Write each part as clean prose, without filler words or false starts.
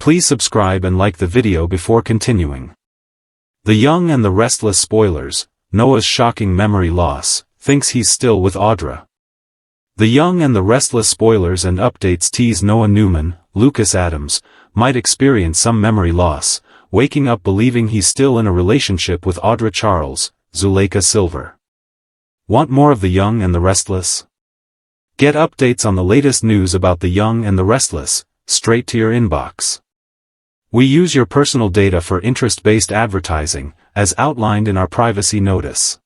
Please subscribe and like the video before continuing. The Young and the Restless spoilers. Noah's shocking memory loss, thinks he's still with Audra. The Young and the Restless spoilers and updates tease Noah Newman, Lucas Adams, might experience some memory loss, waking up believing he's still in a relationship with Audra Charles, Zuleyka Silver. Want more of The Young and the Restless? Get updates on the latest news about The Young and the Restless, straight to your inbox. We use your personal data for interest-based advertising, as outlined in our privacy notice.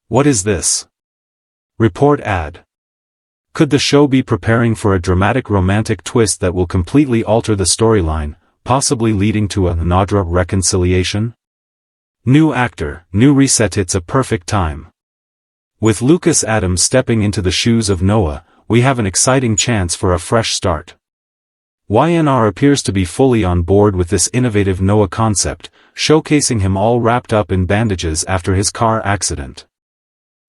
What is this? Report ad. Could the show be preparing for a dramatic romantic twist that will completely alter the storyline, possibly leading to an Audra reconciliation? New actor, new reset. It's a perfect time. With Lucas Adams stepping into the shoes of Noah, we have an exciting chance for a fresh start. Y&R appears to be fully on board with this innovative Noah concept, showcasing him all wrapped up in bandages after his car accident.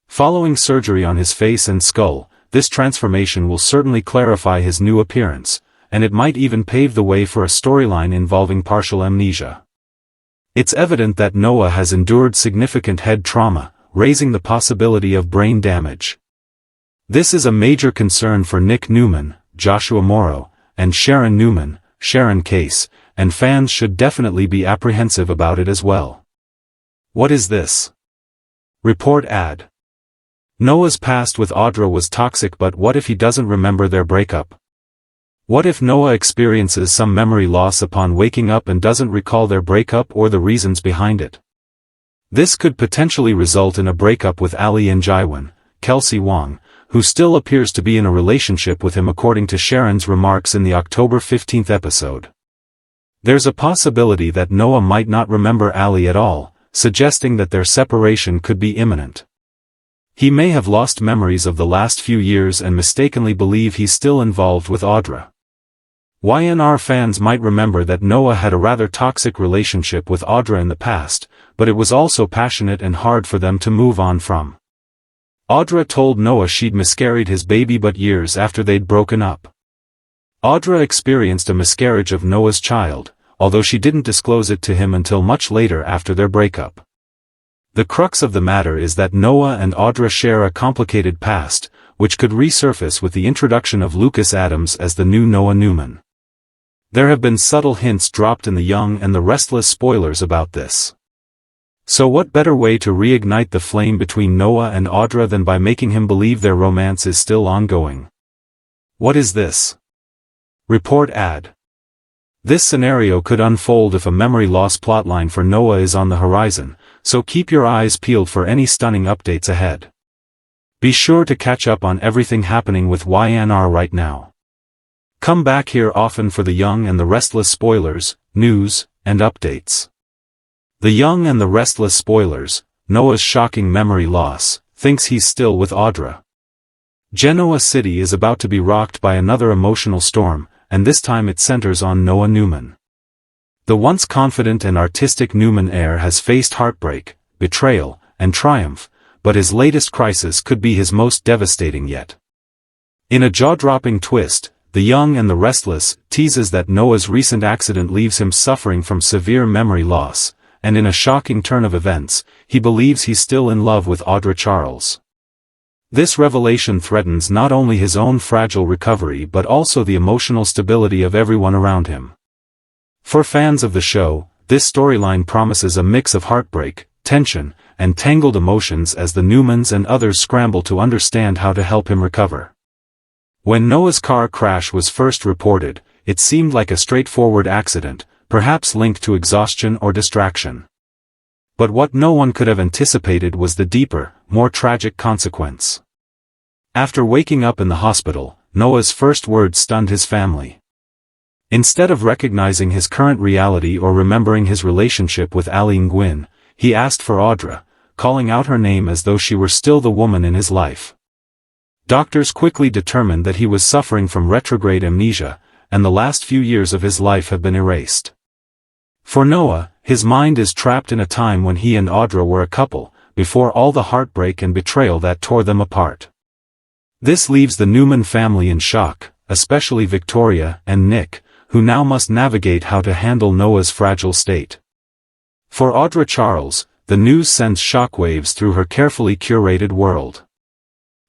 Following surgery on his face and skull, this transformation will certainly clarify his new appearance, and it might even pave the way for a storyline involving partial amnesia. It's evident that Noah has endured significant head trauma, raising the possibility of brain damage. This is a major concern for Nick Newman, Joshua Morrow, and Sharon Newman, Sharon Case, and fans should definitely be apprehensive about it as well. What is this? Report ad. Noah's past with Audra was toxic, but what if he doesn't remember their breakup? What if Noah experiences some memory loss upon waking up and doesn't recall their breakup or the reasons behind it? This could potentially result in a breakup with Ali and Jaiwan, Kelsey Wong, who still appears to be in a relationship with him according to Sharon's remarks in the October 15th episode. There's a possibility that Noah might not remember Ali at all, suggesting that their separation could be imminent. He may have lost memories of the last few years and mistakenly believe he's still involved with Audra. Y&R fans might remember that Noah had a rather toxic relationship with Audra in the past, but it was also passionate and hard for them to move on from. Audra told Noah she'd miscarried his baby but years after they'd broken up. Audra experienced a miscarriage of Noah's child, although she didn't disclose it to him until much later after their breakup. The crux of the matter is that Noah and Audra share a complicated past, which could resurface with the introduction of Lucas Adams as the new Noah Newman. There have been subtle hints dropped in The Young and the Restless spoilers about this. So what better way to reignite the flame between Noah and Audra than by making him believe their romance is still ongoing? What is this? Report ad. This scenario could unfold if a memory loss plotline for Noah is on the horizon, so keep your eyes peeled for any stunning updates ahead. Be sure to catch up on everything happening with Y&R right now. Come back here often for The Young and the Restless spoilers, news, and updates. The Young and the Restless spoilers. Noah's shocking memory loss, thinks he's still with Audra. Genoa City is about to be rocked by another emotional storm, and this time it centers on Noah Newman. The once confident and artistic Newman heir has faced heartbreak, betrayal, and triumph, but his latest crisis could be his most devastating yet. In a jaw-dropping twist, The Young and the Restless teases that Noah's recent accident leaves him suffering from severe memory loss, and in a shocking turn of events, he believes he's still in love with Audra Charles. This revelation threatens not only his own fragile recovery but also the emotional stability of everyone around him. For fans of the show, this storyline promises a mix of heartbreak, tension, and tangled emotions as the Newmans and others scramble to understand how to help him recover. When Noah's car crash was first reported, it seemed like a straightforward accident, perhaps linked to exhaustion or distraction. But what no one could have anticipated was the deeper, more tragic consequence. After waking up in the hospital, Noah's first words stunned his family. Instead of recognizing his current reality or remembering his relationship with Ali Nguyen, he asked for Audra, calling out her name as though she were still the woman in his life. Doctors quickly determined that he was suffering from retrograde amnesia, and the last few years of his life have been erased. For Noah, his mind is trapped in a time when he and Audra were a couple, before all the heartbreak and betrayal that tore them apart. This leaves the Newman family in shock, especially Victoria and Nick, who now must navigate how to handle Noah's fragile state. For Audra Charles, the news sends shockwaves through her carefully curated world.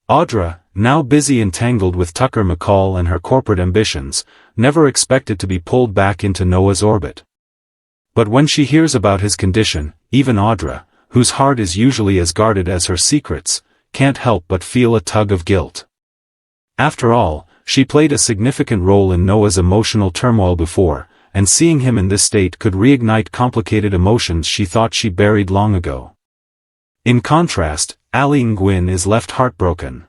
Audra, now busy entangled with Tucker McCall and her corporate ambitions, never expected to be pulled back into Noah's orbit. But when she hears about his condition, even Audra, whose heart is usually as guarded as her secrets, can't help but feel a tug of guilt. After all, she played a significant role in Noah's emotional turmoil before, and seeing him in this state could reignite complicated emotions she thought she buried long ago. In contrast, Ali Nguyen is left heartbroken.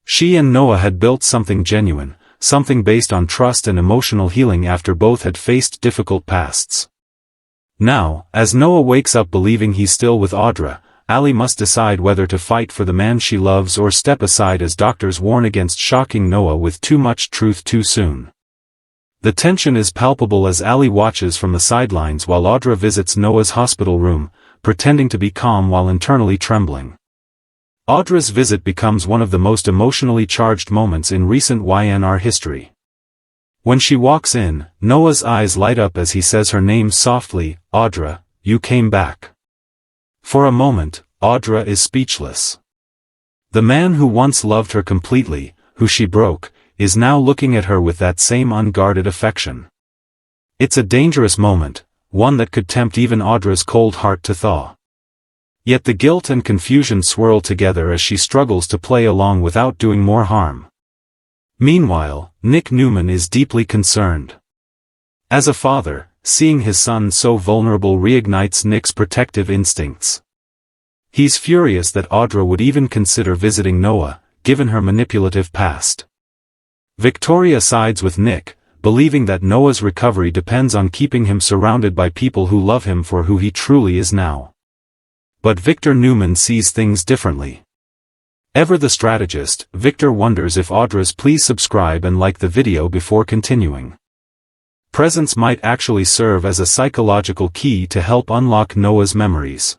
She and Noah had built something genuine, something based on trust and emotional healing after both had faced difficult pasts. Now, as Noah wakes up believing he's still with Audra, Ali must decide whether to fight for the man she loves or step aside as doctors warn against shocking Noah with too much truth too soon. The tension is palpable as Ali watches from the sidelines while Audra visits Noah's hospital room, pretending to be calm while internally trembling. Audra's visit becomes one of the most emotionally charged moments in recent Y&R history. When she walks in, Noah's eyes light up as he says her name softly, "Audra, you came back." For a moment, Audra is speechless. The man who once loved her completely, who she broke, is now looking at her with that same unguarded affection. It's a dangerous moment, one that could tempt even Audra's cold heart to thaw. Yet the guilt and confusion swirl together as she struggles to play along without doing more harm. Meanwhile, Nick Newman is deeply concerned. As a father, seeing his son so vulnerable reignites Nick's protective instincts. He's furious that Audra would even consider visiting Noah, given her manipulative past. Victoria sides with Nick, believing that Noah's recovery depends on keeping him surrounded by people who love him for who he truly is now. But Victor Newman sees things differently. Ever the strategist, Victor wonders if Audra's "please subscribe and like the video before continuing" presence might actually serve as a psychological key to help unlock Noah's memories.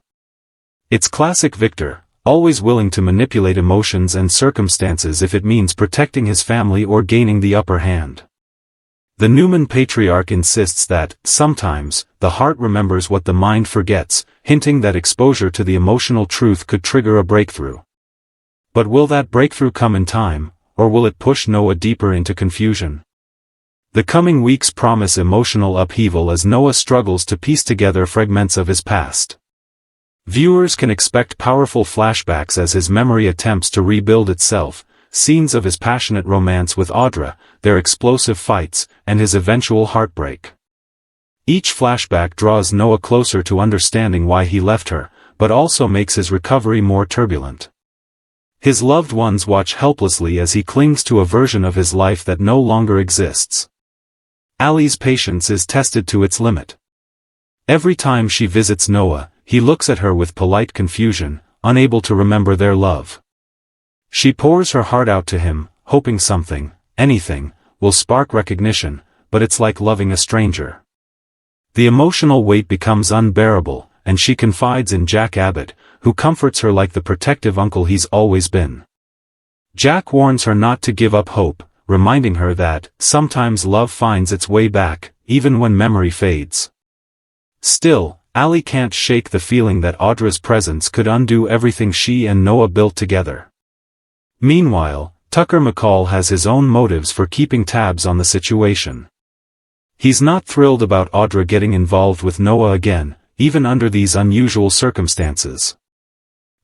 It's classic Victor, always willing to manipulate emotions and circumstances if it means protecting his family or gaining the upper hand. The Newman patriarch insists that, sometimes, the heart remembers what the mind forgets, hinting that exposure to the emotional truth could trigger a breakthrough. But will that breakthrough come in time, or will it push Noah deeper into confusion? The coming weeks promise emotional upheaval as Noah struggles to piece together fragments of his past. Viewers can expect powerful flashbacks as his memory attempts to rebuild itself, scenes of his passionate romance with Audra, their explosive fights, and his eventual heartbreak. Each flashback draws Noah closer to understanding why he left her, but also makes his recovery more turbulent. His loved ones watch helplessly as he clings to a version of his life that no longer exists. Ali's patience is tested to its limit. Every time she visits Noah, he looks at her with polite confusion, unable to remember their love. She pours her heart out to him, hoping something, anything, will spark recognition, but it's like loving a stranger. The emotional weight becomes unbearable, and she confides in Jack Abbott, who comforts her like the protective uncle he's always been. Jack warns her not to give up hope, reminding her that, sometimes love finds its way back, even when memory fades. Still, Ali can't shake the feeling that Audra's presence could undo everything she and Noah built together. Meanwhile, Tucker McCall has his own motives for keeping tabs on the situation. He's not thrilled about Audra getting involved with Noah again, even under these unusual circumstances.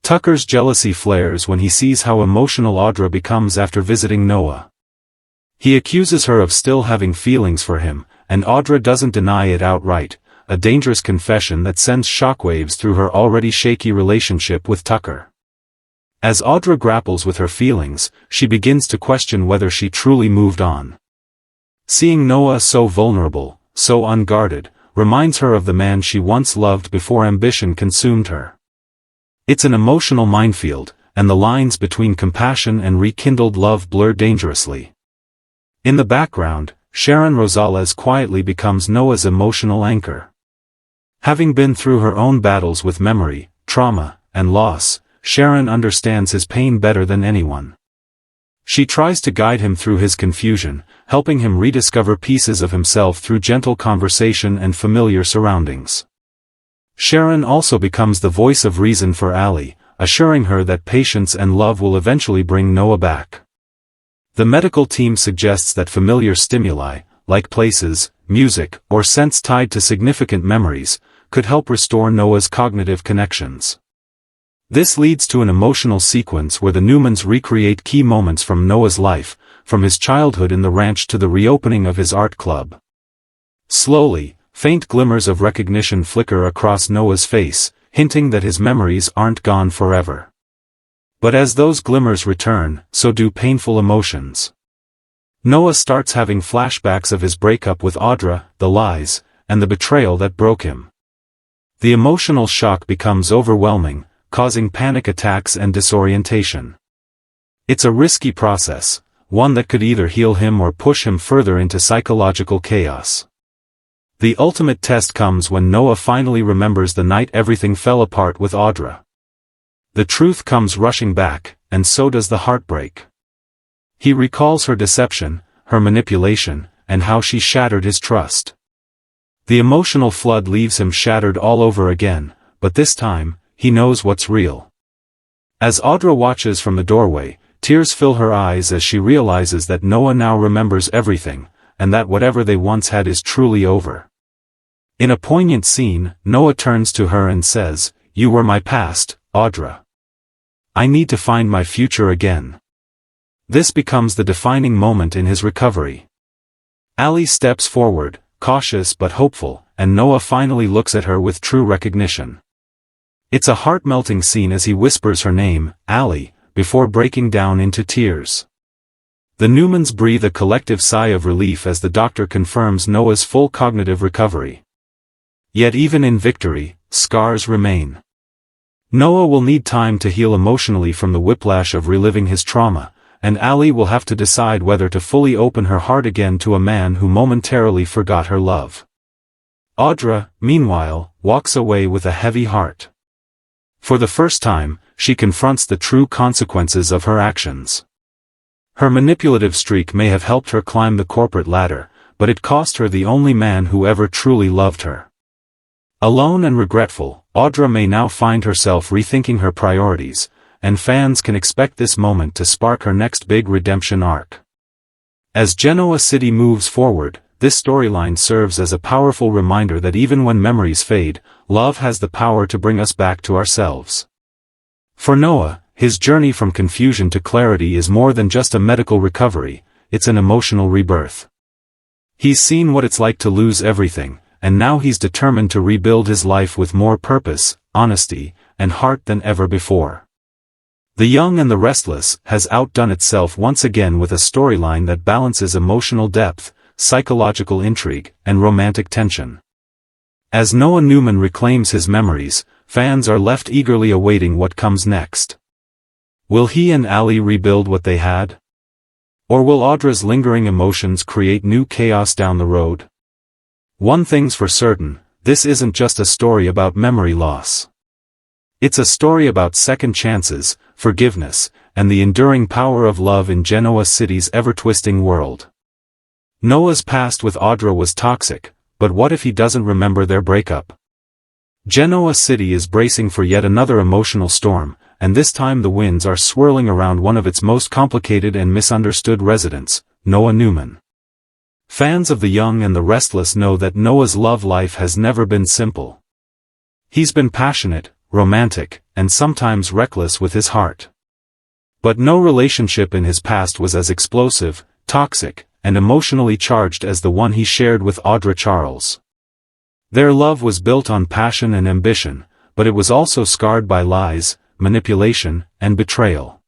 Tucker's jealousy flares when he sees how emotional Audra becomes after visiting Noah. He accuses her of still having feelings for him, and Audra doesn't deny it outright, a dangerous confession that sends shockwaves through her already shaky relationship with Tucker. As Audra grapples with her feelings, she begins to question whether she truly moved on. Seeing Noah so vulnerable, so unguarded, reminds her of the man she once loved before ambition consumed her. It's an emotional minefield, and the lines between compassion and rekindled love blur dangerously. In the background, Sharon Rosales quietly becomes Noah's emotional anchor. Having been through her own battles with memory, trauma, and loss, Sharon understands his pain better than anyone. She tries to guide him through his confusion, helping him rediscover pieces of himself through gentle conversation and familiar surroundings. Sharon also becomes the voice of reason for Allie, assuring her that patience and love will eventually bring Noah back. The medical team suggests that familiar stimuli, like places, music, or scents tied to significant memories, could help restore Noah's cognitive connections. This leads to an emotional sequence where the Newmans recreate key moments from Noah's life, from his childhood in the ranch to the reopening of his art club. Slowly, faint glimmers of recognition flicker across Noah's face, hinting that his memories aren't gone forever. But as those glimmers return, so do painful emotions. Noah starts having flashbacks of his breakup with Audra, the lies, and the betrayal that broke him. The emotional shock becomes overwhelming, causing panic attacks and disorientation. It's a risky process, one that could either heal him or push him further into psychological chaos. The ultimate test comes when Noah finally remembers the night everything fell apart with Audra. The truth comes rushing back, and so does the heartbreak. He recalls her deception, her manipulation, and how she shattered his trust. The emotional flood leaves him shattered all over again, but this time, he knows what's real. As Audra watches from the doorway, tears fill her eyes as she realizes that Noah now remembers everything, and that whatever they once had is truly over. In a poignant scene, Noah turns to her and says, "You were my past, Audra. I need to find my future again." This becomes the defining moment in his recovery. Allie steps forward, cautious but hopeful, and Noah finally looks at her with true recognition. It's a heart-melting scene as he whispers her name, Allie, before breaking down into tears. The Newmans breathe a collective sigh of relief as the doctor confirms Noah's full cognitive recovery. Yet even in victory, scars remain. Noah will need time to heal emotionally from the whiplash of reliving his trauma, and Allie will have to decide whether to fully open her heart again to a man who momentarily forgot her love. Audra, meanwhile, walks away with a heavy heart. For the first time, she confronts the true consequences of her actions. Her manipulative streak may have helped her climb the corporate ladder, but it cost her the only man who ever truly loved her. Alone and regretful, Audra may now find herself rethinking her priorities, and fans can expect this moment to spark her next big redemption arc. As Genoa City moves forward, this storyline serves as a powerful reminder that even when memories fade, love has the power to bring us back to ourselves. For Noah, his journey from confusion to clarity is more than just a medical recovery, it's an emotional rebirth. He's seen what it's like to lose everything, and now he's determined to rebuild his life with more purpose, honesty, and heart than ever before. The Young and the Restless has outdone itself once again with a storyline that balances emotional depth, psychological intrigue, and romantic tension. As Noah Newman reclaims his memories, fans are left eagerly awaiting what comes next. Will he and Allie rebuild what they had? Or will Audra's lingering emotions create new chaos down the road? One thing's for certain, this isn't just a story about memory loss. It's a story about second chances, forgiveness, and the enduring power of love in Genoa City's ever-twisting world. Noah's past with Audra was toxic, but what if he doesn't remember their breakup? Genoa City is bracing for yet another emotional storm, and this time the winds are swirling around one of its most complicated and misunderstood residents, Noah Newman. Fans of The Young and the Restless know that Noah's love life has never been simple. He's been passionate, romantic, and sometimes reckless with his heart. But no relationship in his past was as explosive, toxic, and emotionally charged as the one he shared with Audra Charles. Their love was built on passion and ambition, but it was also scarred by lies, manipulation, and betrayal.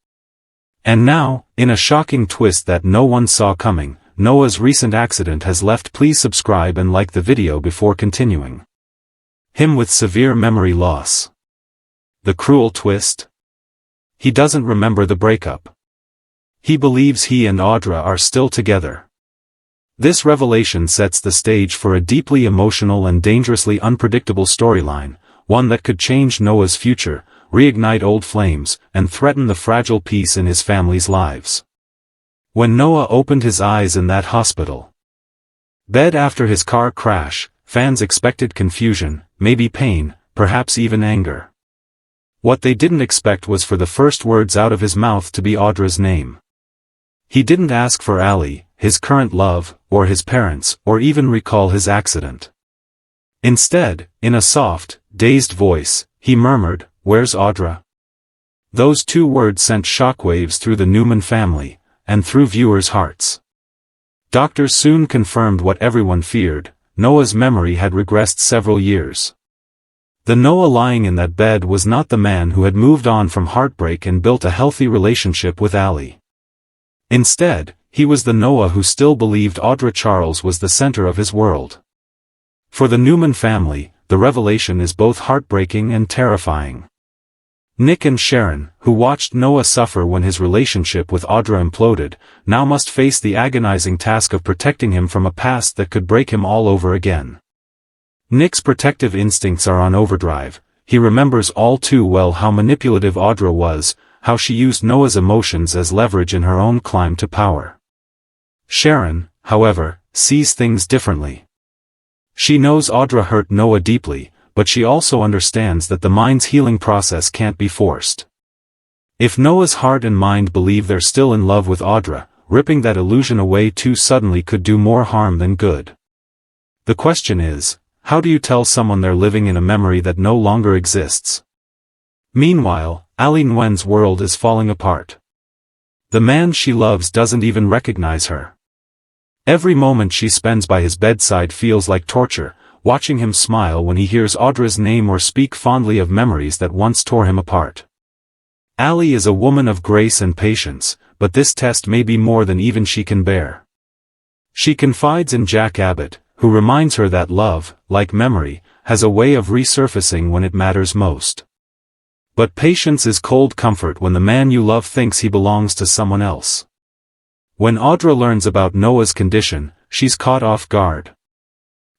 And now, in a shocking twist that no one saw coming, Noah's recent accident has left. Please subscribe and like the video before continuing. Him with severe memory loss. The cruel twist? He doesn't remember the breakup. He believes he and Audra are still together. This revelation sets the stage for a deeply emotional and dangerously unpredictable storyline, one that could change Noah's future, reignite old flames, and threaten the fragile peace in his family's lives. When Noah opened his eyes in that hospital bed after his car crash, fans expected confusion, maybe pain, perhaps even anger. What they didn't expect was for the first words out of his mouth to be Audra's name. He didn't ask for Ali, his current love, or his parents, or even recall his accident. Instead, in a soft, dazed voice, he murmured, "Where's Audra?" Those two words sent shockwaves through the Newman family, and through viewers' hearts. Doctors soon confirmed what everyone feared: Noah's memory had regressed several years. The Noah lying in that bed was not the man who had moved on from heartbreak and built a healthy relationship with Ali. Instead, he was the Noah who still believed Audra Charles was the center of his world. For the Newman family, the revelation is both heartbreaking and terrifying. Nick and Sharon, who watched Noah suffer when his relationship with Audra imploded, now must face the agonizing task of protecting him from a past that could break him all over again. Nick's protective instincts are on overdrive. He remembers all too well how manipulative Audra was, how she used Noah's emotions as leverage in her own climb to power. Sharon, however, sees things differently. She knows Audra hurt Noah deeply, but she also understands that the mind's healing process can't be forced. If Noah's heart and mind believe they're still in love with Audra, ripping that illusion away too suddenly could do more harm than good. The question is, how do you tell someone they're living in a memory that no longer exists? Meanwhile, Ali Nguyen's world is falling apart. The man she loves doesn't even recognize her. Every moment she spends by his bedside feels like torture, watching him smile when he hears Audra's name or speak fondly of memories that once tore him apart. Ali is a woman of grace and patience, but this test may be more than even she can bear. She confides in Jack Abbott, who reminds her that love, like memory, has a way of resurfacing when it matters most. But patience is cold comfort when the man you love thinks he belongs to someone else. When Audra learns about Noah's condition, she's caught off guard.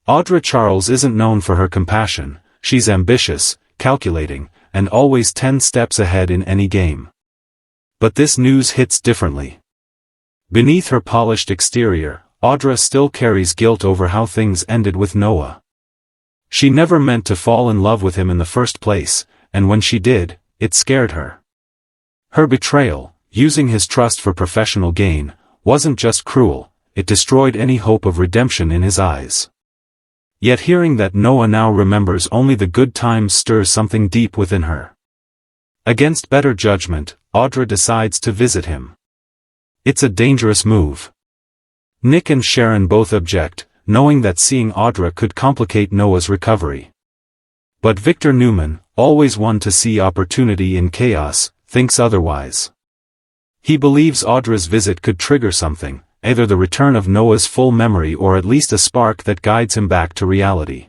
Audra Charles isn't known for her compassion. She's ambitious, calculating, and always 10 steps ahead in any game. But this news hits differently. Beneath her polished exterior, Audra still carries guilt over how things ended with Noah. She never meant to fall in love with him in the first place, and when she did, it scared her. Her betrayal, using his trust for professional gain, wasn't just cruel, it destroyed any hope of redemption in his eyes. Yet hearing that Noah now remembers only the good times stirs something deep within her. Against better judgment, Audra decides to visit him. It's a dangerous move. Nick and Sharon both object, knowing that seeing Audra could complicate Noah's recovery. But Victor Newman, always one to see opportunity in chaos, thinks otherwise. He believes Audra's visit could trigger something, either the return of Noah's full memory or at least a spark that guides him back to reality.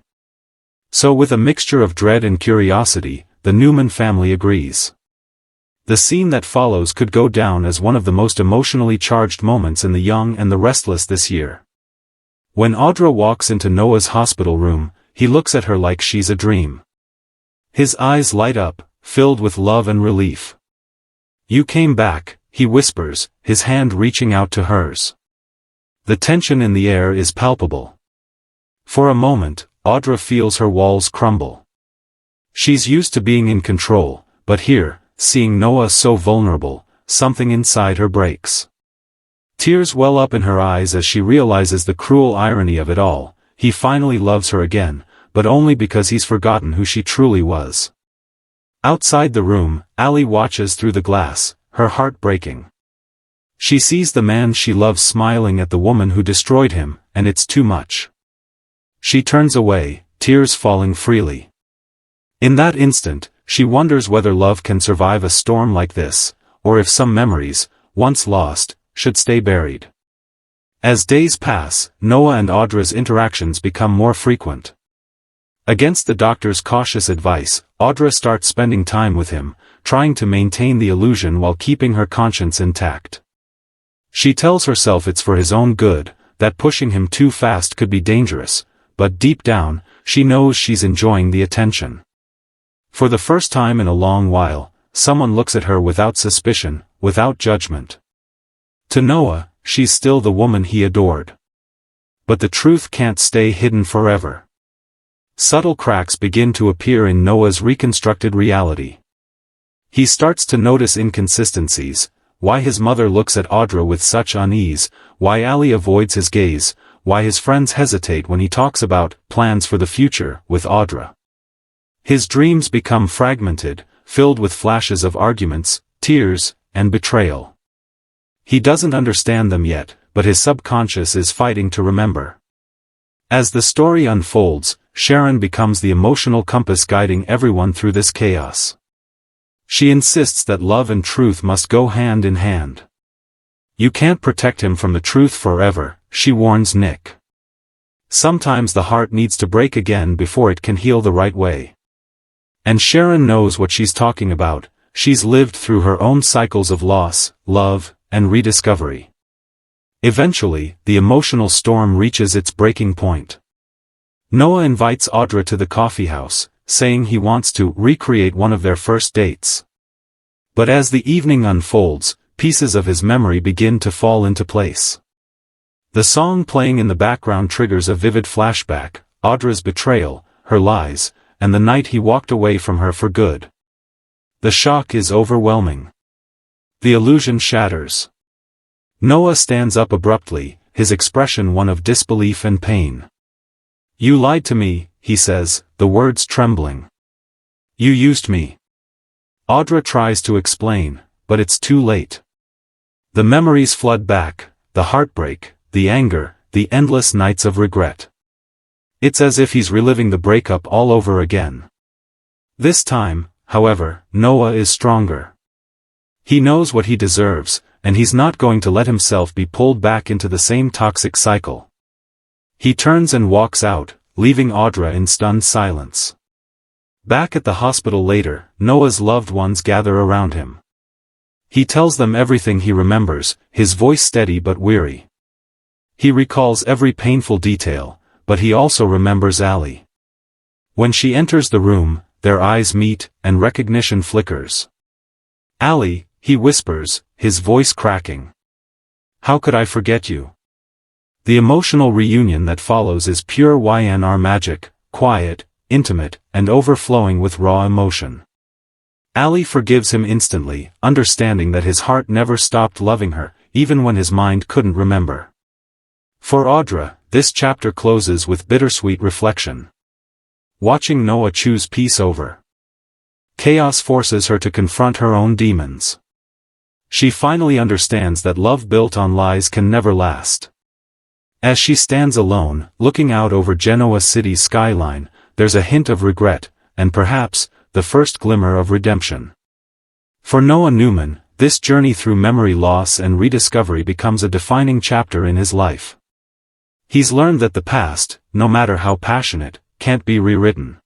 So with a mixture of dread and curiosity, the Newman family agrees. The scene that follows could go down as one of the most emotionally charged moments in The Young and the Restless this year. When Audra walks into Noah's hospital room, he looks at her like she's a dream. His eyes light up, filled with love and relief. "You came back," he whispers, his hand reaching out to hers. The tension in the air is palpable. For a moment, Audra feels her walls crumble. She's used to being in control, but here, seeing Noah so vulnerable, something inside her breaks. Tears well up in her eyes as she realizes the cruel irony of it all. He finally loves her again, but only because he's forgotten who she truly was. Outside the room, Ali watches through the glass, her heart breaking. She sees the man she loves smiling at the woman who destroyed him, and it's too much. She turns away, tears falling freely. In that instant, she wonders whether love can survive a storm like this, or if some memories, once lost, should stay buried. As days pass, Noah and Audra's interactions become more frequent. Against the doctor's cautious advice, Audra starts spending time with him, trying to maintain the illusion while keeping her conscience intact. She tells herself it's for his own good, that pushing him too fast could be dangerous, but deep down, she knows she's enjoying the attention. For the first time in a long while, someone looks at her without suspicion, without judgment. To Noah, she's still the woman he adored. But the truth can't stay hidden forever. Subtle cracks begin to appear in Noah's reconstructed reality. He starts to notice inconsistencies, why his mother looks at Audra with such unease, why Ali avoids his gaze, why his friends hesitate when he talks about plans for the future with Audra. His dreams become fragmented, filled with flashes of arguments, tears, and betrayal. He doesn't understand them yet, but his subconscious is fighting to remember. As the story unfolds, Sharon becomes the emotional compass guiding everyone through this chaos. She insists that love and truth must go hand in hand. You can't protect him from the truth forever, she warns Nick. Sometimes the heart needs to break again before it can heal the right way. And Sharon knows what she's talking about. She's lived through her own cycles of loss, love, and rediscovery. Eventually, the emotional storm reaches its breaking point. Noah invites Audra to the coffee house, saying he wants to recreate one of their first dates. But as the evening unfolds, pieces of his memory begin to fall into place. The song playing in the background triggers a vivid flashback, Audra's betrayal, her lies, and the night he walked away from her for good. The shock is overwhelming. The illusion shatters. Noah stands up abruptly, his expression one of disbelief and pain. "You lied to me," he says, the words trembling. "You used me." Audra tries to explain, but it's too late. The memories flood back, the heartbreak, the anger, the endless nights of regret. It's as if he's reliving the breakup all over again. This time, however, Noah is stronger. He knows what he deserves, and he's not going to let himself be pulled back into the same toxic cycle. He turns and walks out, leaving Audra in stunned silence. Back at the hospital later, Noah's loved ones gather around him. He tells them everything he remembers, his voice steady but weary. He recalls every painful detail, but he also remembers Ali. When she enters the room, their eyes meet, and recognition flickers. "Ali," he whispers, his voice cracking. "How could I forget you?" The emotional reunion that follows is pure Y&R magic, quiet, intimate, and overflowing with raw emotion. Ali forgives him instantly, understanding that his heart never stopped loving her, even when his mind couldn't remember. For Audra, this chapter closes with bittersweet reflection. Watching Noah choose peace over chaos forces her to confront her own demons. She finally understands that love built on lies can never last. As she stands alone, looking out over Genoa City's skyline, there's a hint of regret, and perhaps, the first glimmer of redemption. For Noah Newman, this journey through memory loss and rediscovery becomes a defining chapter in his life. He's learned that the past, no matter how passionate, can't be rewritten.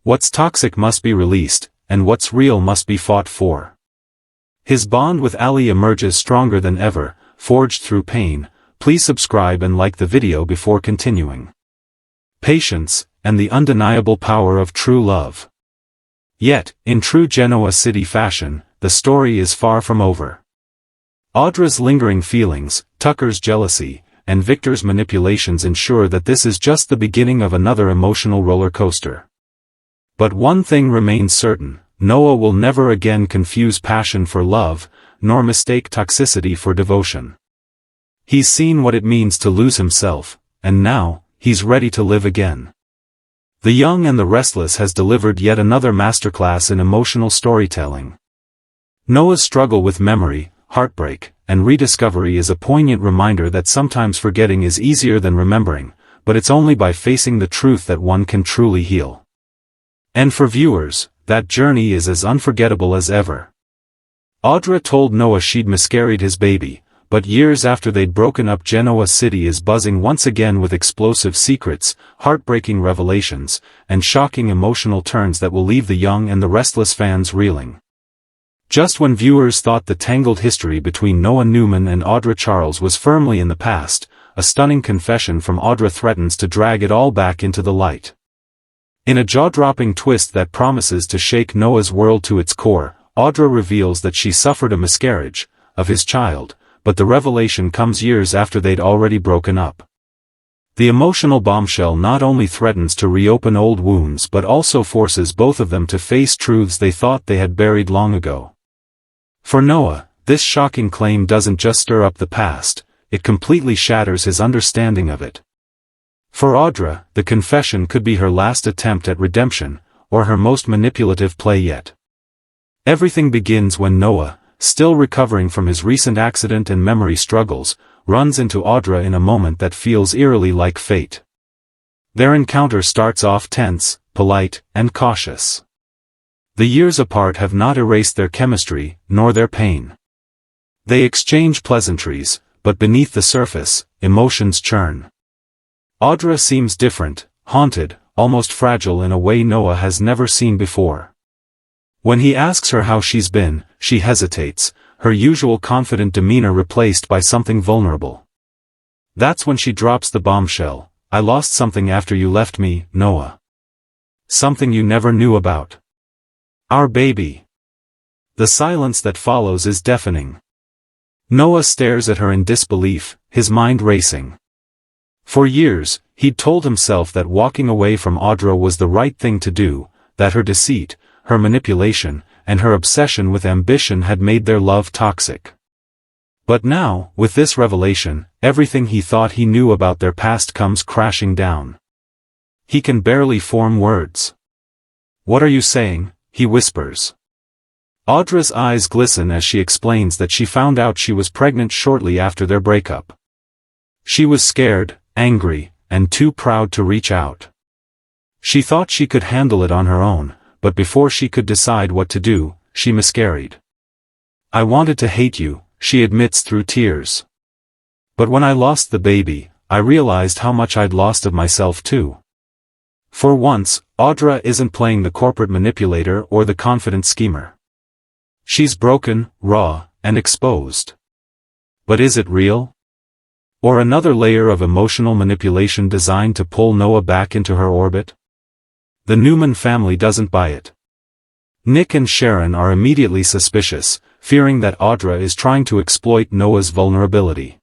What's toxic must be released, and what's real must be fought for. His bond with Ali emerges stronger than ever, forged through pain. Please subscribe and like the video before continuing. Patience, and the undeniable power of true love. Yet, in true Genoa City fashion, the story is far from over. Audra's lingering feelings, Tucker's jealousy, and Victor's manipulations ensure that this is just the beginning of another emotional roller coaster. But one thing remains certain, Noah will never again confuse passion for love, nor mistake toxicity for devotion. He's seen what it means to lose himself, and now, he's ready to live again. The Young and the Restless has delivered yet another masterclass in emotional storytelling. Noah's struggle with memory, heartbreak, and rediscovery is a poignant reminder that sometimes forgetting is easier than remembering, but it's only by facing the truth that one can truly heal. And for viewers, that journey is as unforgettable as ever. Audra told Noah she'd miscarried his baby, but years after they'd broken up, Genoa City is buzzing once again with explosive secrets, heartbreaking revelations, and shocking emotional turns that will leave the Young and the Restless fans reeling. Just when viewers thought the tangled history between Noah Newman and Audra Charles was firmly in the past, a stunning confession from Audra threatens to drag it all back into the light. In a jaw-dropping twist that promises to shake Noah's world to its core, Audra reveals that she suffered a miscarriage of his child, but the revelation comes years after they'd already broken up. The emotional bombshell not only threatens to reopen old wounds but also forces both of them to face truths they thought they had buried long ago. For Noah, this shocking claim doesn't just stir up the past, it completely shatters his understanding of it. For Audra, the confession could be her last attempt at redemption, or her most manipulative play yet. Everything begins when Noah, still recovering from his recent accident and memory struggles, runs into Audra in a moment that feels eerily like fate. Their encounter starts off tense, polite, and cautious. The years apart have not erased their chemistry, nor their pain. They exchange pleasantries, but beneath the surface, emotions churn. Audra seems different, haunted, almost fragile in a way Noah has never seen before. When he asks her how she's been, she hesitates, her usual confident demeanor replaced by something vulnerable. That's when she drops the bombshell, "I lost something after you left me, Noah. Something you never knew about. Our baby." The silence that follows is deafening. Noah stares at her in disbelief, his mind racing. For years, he'd told himself that walking away from Audra was the right thing to do, that her deceit, her manipulation, and her obsession with ambition had made their love toxic. But now, with this revelation, everything he thought he knew about their past comes crashing down. He can barely form words. "What are you saying?" he whispers. Audra's eyes glisten as she explains that she found out she was pregnant shortly after their breakup. She was scared, angry, and too proud to reach out. She thought she could handle it on her own, but before she could decide what to do, she miscarried. "I wanted to hate you," she admits through tears. "But when I lost the baby, I realized how much I'd lost of myself too." For once, Audra isn't playing the corporate manipulator or the confident schemer. She's broken, raw, and exposed. But is it real? Or another layer of emotional manipulation designed to pull Noah back into her orbit? The Newman family doesn't buy it. Nick and Sharon are immediately suspicious, fearing that Audra is trying to exploit Noah's vulnerability.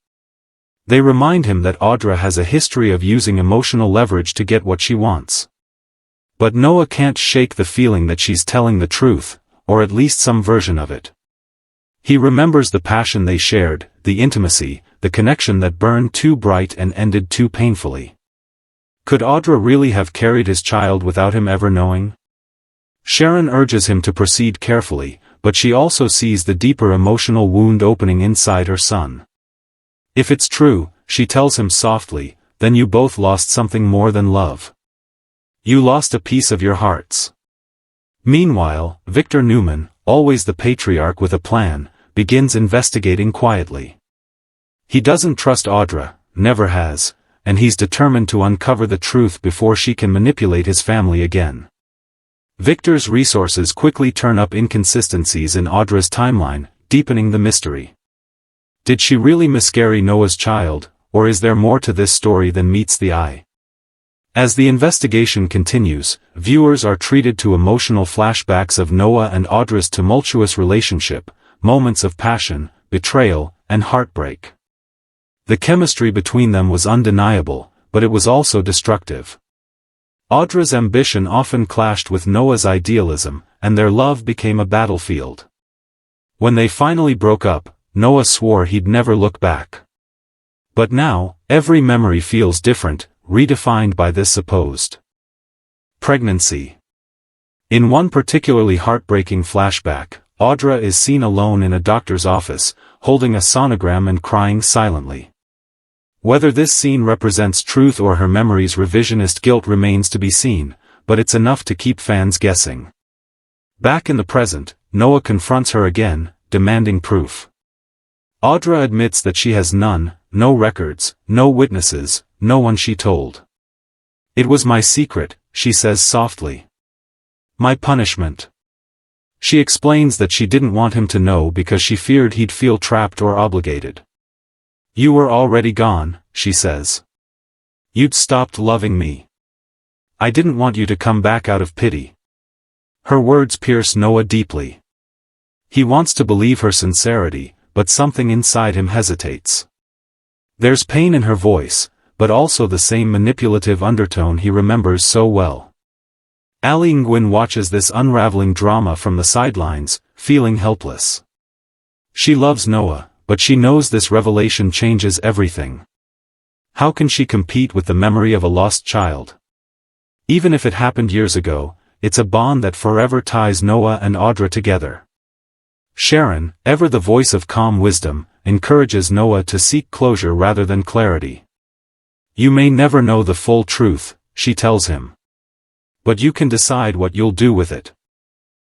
They remind him that Audra has a history of using emotional leverage to get what she wants. But Noah can't shake the feeling that she's telling the truth, or at least some version of it. He remembers the passion they shared, the intimacy, the connection that burned too bright and ended too painfully. Could Audra really have carried his child without him ever knowing? Sharon urges him to proceed carefully, but she also sees the deeper emotional wound opening inside her son. If it's true, she tells him softly, then you both lost something more than love. You lost a piece of your hearts. Meanwhile, Victor Newman, always the patriarch with a plan, begins investigating quietly. He doesn't trust Audra, never has, and he's determined to uncover the truth before she can manipulate his family again. Victor's resources quickly turn up inconsistencies in Audra's timeline, deepening the mystery. Did she really miscarry Noah's child, or is there more to this story than meets the eye? As the investigation continues, viewers are treated to emotional flashbacks of Noah and Audra's tumultuous relationship, moments of passion, betrayal, and heartbreak. The chemistry between them was undeniable, but it was also destructive. Audra's ambition often clashed with Noah's idealism, and their love became a battlefield. When they finally broke up, Noah swore he'd never look back. But now, every memory feels different, redefined by this supposed pregnancy. In one particularly heartbreaking flashback, Audra is seen alone in a doctor's office, holding a sonogram and crying silently. Whether this scene represents truth or her memory's revisionist guilt remains to be seen, but it's enough to keep fans guessing. Back in the present, Noah confronts her again, demanding proof. Audra admits that she has none, no records, no witnesses, no one she told. "It was my secret," she says softly. "My punishment." She explains that she didn't want him to know because she feared he'd feel trapped or obligated. "You were already gone," she says. "You'd stopped loving me. I didn't want you to come back out of pity." Her words pierce Noah deeply. He wants to believe her sincerity, but something inside him hesitates. There's pain in her voice, but also the same manipulative undertone he remembers so well. Ali Nguyen watches this unraveling drama from the sidelines, feeling helpless. She loves Noah, but she knows this revelation changes everything. How can she compete with the memory of a lost child? Even if it happened years ago, it's a bond that forever ties Noah and Audra together. Sharon, ever the voice of calm wisdom, encourages Noah to seek closure rather than clarity. You may never know the full truth, she tells him. But you can decide what you'll do with it.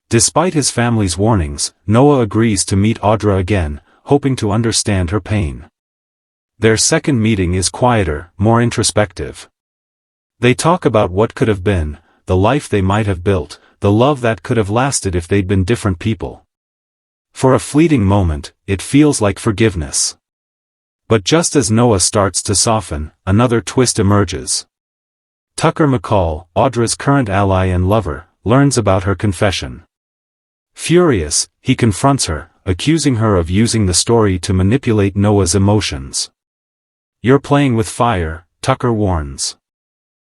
Despite his family's warnings, Noah agrees to meet Audra again, hoping to understand her pain. Their second meeting is quieter, more introspective. They talk about what could have been, the life they might have built, the love that could have lasted if they'd been different people. For a fleeting moment, it feels like forgiveness. But just as Noah starts to soften, another twist emerges. Tucker McCall, Audra's current ally and lover, learns about her confession. Furious, he confronts her, accusing her of using the story to manipulate Noah's emotions. You're playing with fire, Tucker warns.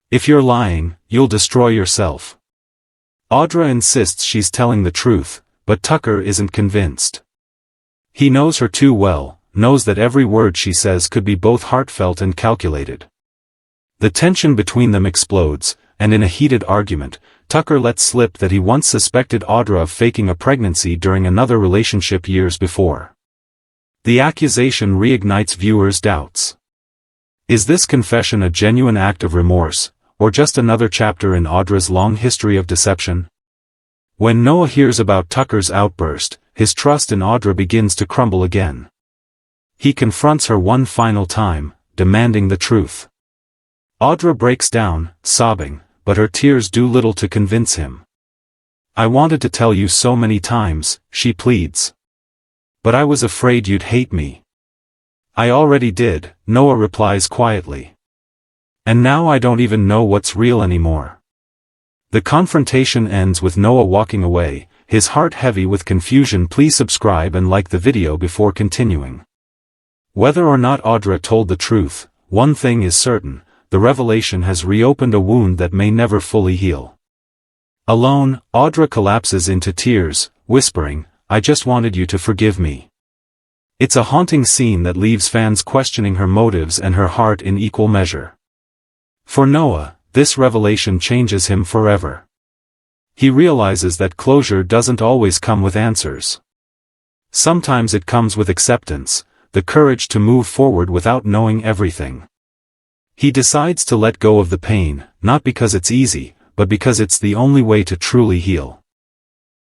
If you're lying, you'll destroy yourself. Audra insists she's telling the truth, but Tucker isn't convinced. He knows her too well, knows that every word she says could be both heartfelt and calculated. The tension between them explodes, and in a heated argument, Tucker lets slip that he once suspected Audra of faking a pregnancy during another relationship years before. The accusation reignites viewers' doubts. Is this confession a genuine act of remorse, or just another chapter in Audra's long history of deception? When Noah hears about Tucker's outburst, his trust in Audra begins to crumble again. He confronts her one final time, demanding the truth. Audra breaks down, sobbing, but her tears do little to convince him. I wanted to tell you so many times, she pleads. But I was afraid you'd hate me. I already did, Noah replies quietly. And now I don't even know what's real anymore. The confrontation ends with Noah walking away, his heart heavy with confusion. Please subscribe and like the video before continuing. Whether or not Audra told the truth, one thing is certain, the revelation has reopened a wound that may never fully heal. Alone, Audra collapses into tears, whispering, I just wanted you to forgive me. It's a haunting scene that leaves fans questioning her motives and her heart in equal measure. For Noah, this revelation changes him forever. He realizes that closure doesn't always come with answers. Sometimes it comes with acceptance, the courage to move forward without knowing everything. He decides to let go of the pain, not because it's easy, but because it's the only way to truly heal.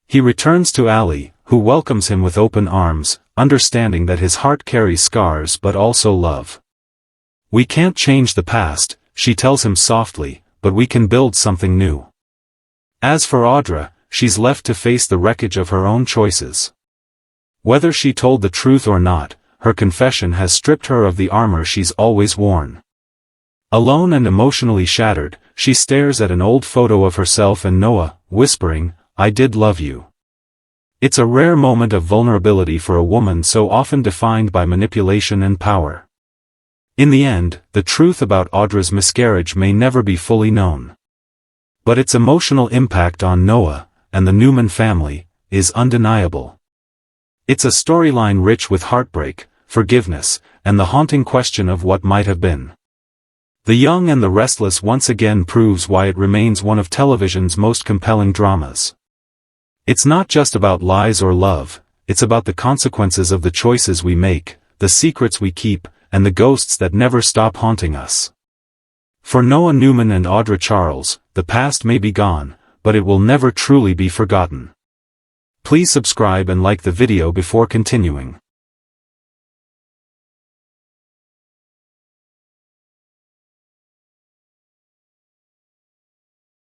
He returns to Ali, who welcomes him with open arms, understanding that his heart carries scars but also love. We can't change the past, she tells him softly, but we can build something new. As for Audra, she's left to face the wreckage of her own choices. Whether she told the truth or not, her confession has stripped her of the armor she's always worn. Alone and emotionally shattered, she stares at an old photo of herself and Noah, whispering, I did love you. It's a rare moment of vulnerability for a woman so often defined by manipulation and power. In the end, the truth about Audra's miscarriage may never be fully known. But its emotional impact on Noah, and the Newman family, is undeniable. It's a storyline rich with heartbreak, forgiveness, and the haunting question of what might have been. The Young and the Restless once again proves why it remains one of television's most compelling dramas. It's not just about lies or love, it's about the consequences of the choices we make, the secrets we keep, and the ghosts that never stop haunting us. For Noah Newman and Audra Charles, the past may be gone, but it will never truly be forgotten. Please subscribe and like the video before continuing.